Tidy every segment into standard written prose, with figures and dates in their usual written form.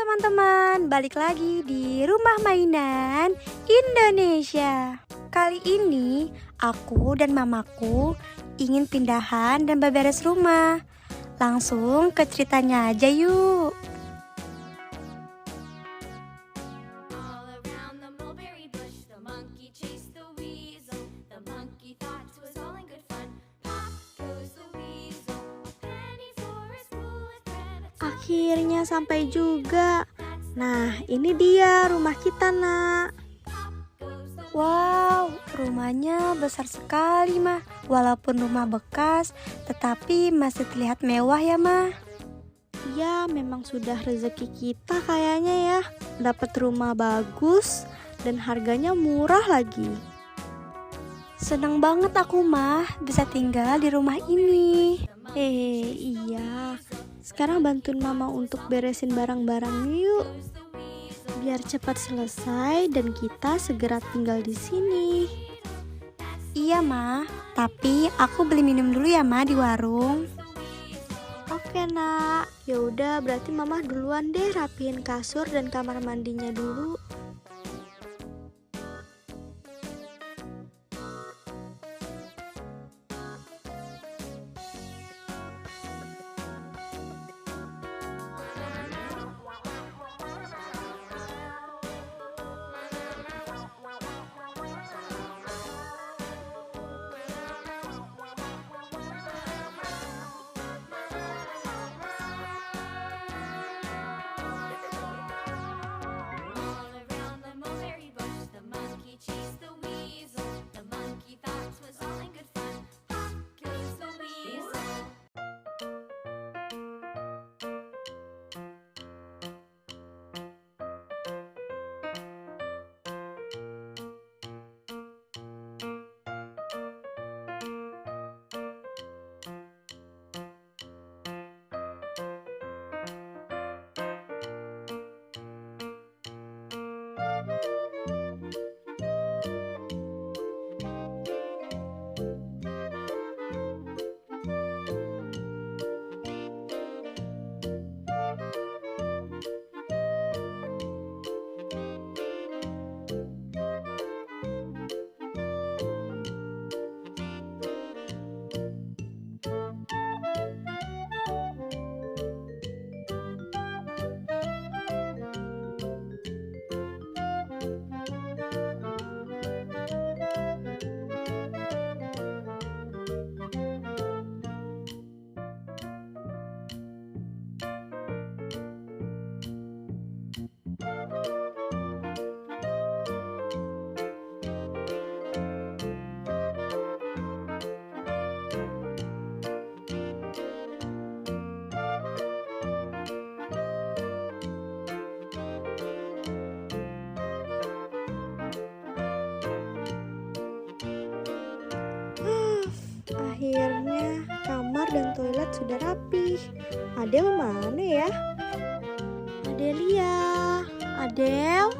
teman-teman, balik lagi di Rumah Mainan Indonesia. Kali ini aku dan mamaku ingin pindahan dan beberes rumah. Langsung ke ceritanya aja yuk. Akhirnya sampai juga. Nah, ini dia rumah kita, Nak. Wow, rumahnya besar sekali, Mah. Walaupun rumah bekas, tetapi masih terlihat mewah ya, Mah. Ya, memang sudah rezeki kita kayaknya ya. Dapat rumah bagus dan harganya murah lagi. Senang banget aku, Mah, bisa tinggal di rumah ini. Iya. Sekarang bantuin mama untuk beresin barang-barang yuk. Biar cepat selesai dan kita segera tinggal di sini. Iya, Ma. Tapi aku beli minum dulu ya, Ma, di warung. Oke, Nak. Ya udah, berarti mama duluan deh rapihin kasur dan kamar mandinya dulu. Akhirnya kamar dan toilet sudah rapi. Adel mana ya? Adelia, Adel?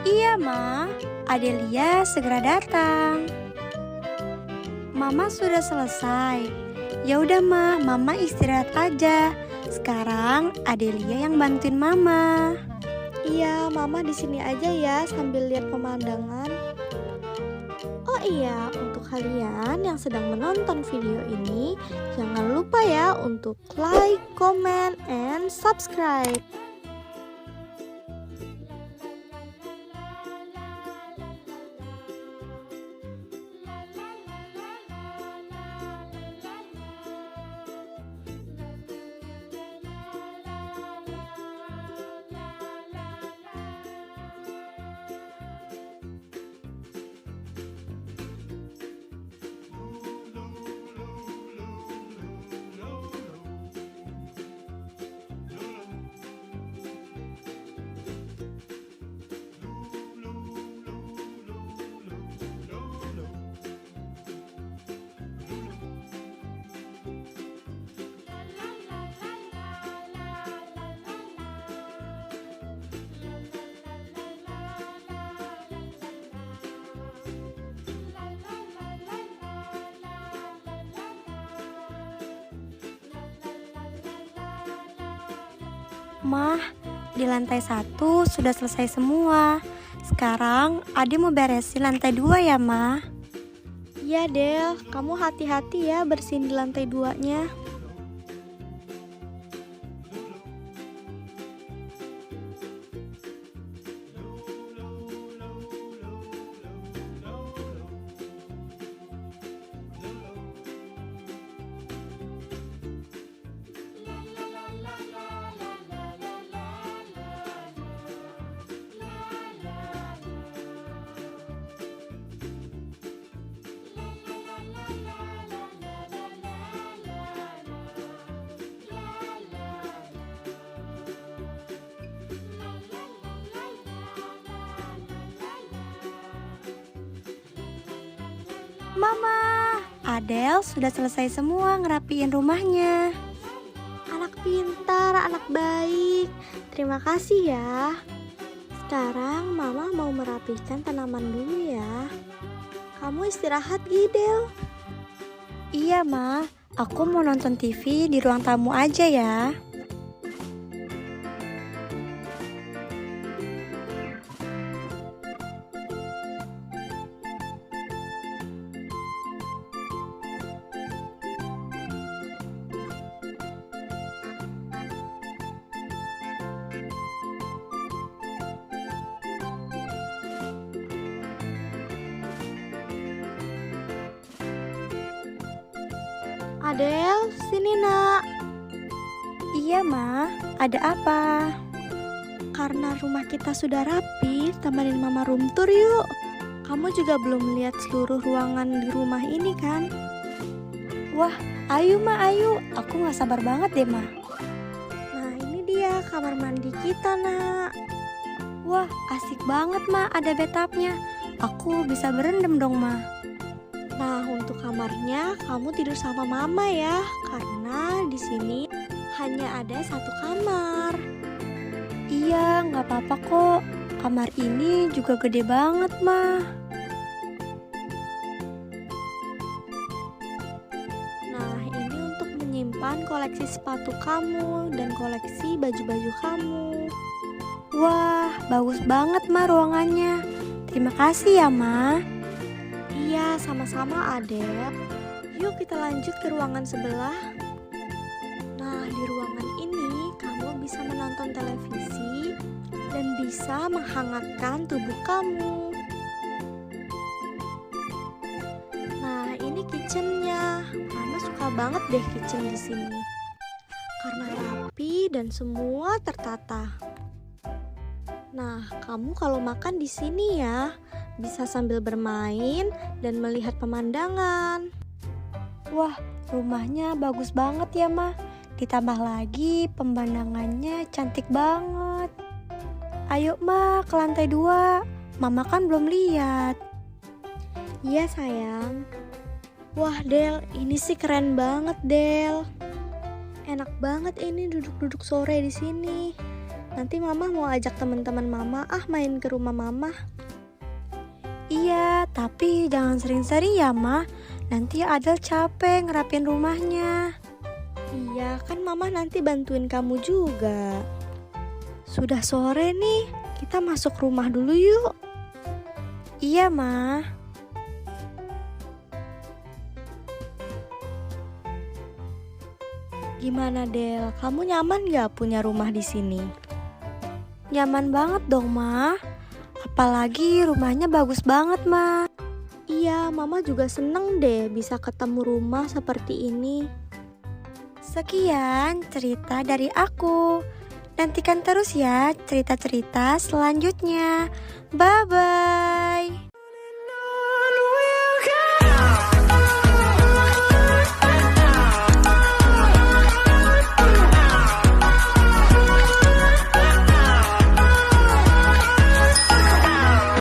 Iya, Ma. Adelia segera datang. Mama sudah selesai. Ya udah, Ma. Mama istirahat aja. Sekarang Adelia yang bantuin Mama. Iya, Mama di sini aja ya sambil lihat pemandangan. Oh iya, untuk kalian yang sedang menonton video ini, jangan lupa ya untuk like, comment, and subscribe. Mah, di lantai 1 sudah selesai semua. Sekarang Adi mau beresin lantai 2 ya, Mah? Iya, Del. Kamu hati-hati ya bersihin di lantai 2-nya. Mama, Adel sudah selesai semua ngerapiin rumahnya. Anak pintar, anak baik. Terima kasih ya. Sekarang Mama mau merapikan tanaman dulu ya. Kamu istirahat, Gidel. Iya, Ma. Aku mau nonton TV di ruang tamu aja ya. Adel, sini nak. Iya, Ma. Ada apa? Karena rumah kita sudah rapi, temenin Mama room tour yuk. Kamu juga belum lihat seluruh ruangan di rumah ini kan? Wah, ayo Ma, ayo. Aku gak sabar banget deh, Ma. Nah, ini dia kamar mandi kita, nak. Wah, asik banget, Ma. Ada bathtubnya. Aku bisa berendam dong, Ma. Nah, untuk kamarnya kamu tidur sama Mama ya, karena di sini hanya ada satu kamar. Iya, nggak apa-apa kok. Kamar ini juga gede banget, Ma. Nah, ini untuk menyimpan koleksi sepatu kamu dan koleksi baju-baju kamu. Wah, bagus banget, Ma, ruangannya. Terima kasih ya, Ma. Iya, sama-sama Adel. Yuk kita lanjut ke ruangan sebelah. Nah, di ruangan ini kamu bisa menonton televisi dan bisa menghangatkan tubuh kamu. Nah, ini kitchennya. Mama suka banget deh kitchen di sini. Karena rapi dan semua tertata. Nah, kamu kalau makan di sini ya. Bisa sambil bermain dan melihat pemandangan. Wah, rumahnya bagus banget ya, Ma. Ditambah lagi pemandangannya cantik banget. Ayo, Ma, ke lantai 2. Mama kan belum lihat. Iya, sayang. Wah, Del, ini sih keren banget, Del. Enak banget ini duduk-duduk sore di sini. Nanti Mama mau ajak teman-teman Mama main ke rumah Mama. Iya, tapi jangan sering-sering ya, Ma. Nanti Adel capek ngerapin rumahnya. Iya, kan Mama nanti bantuin kamu juga. Sudah sore nih, kita masuk rumah dulu yuk. Iya, Ma. Gimana, Del? Kamu nyaman gak punya rumah di sini? Nyaman banget dong, Ma. Apalagi rumahnya bagus banget, Ma. Iya, Mama juga seneng deh bisa ketemu rumah seperti ini. Sekian cerita dari aku. Nantikan terus ya cerita-cerita selanjutnya. Bye-bye.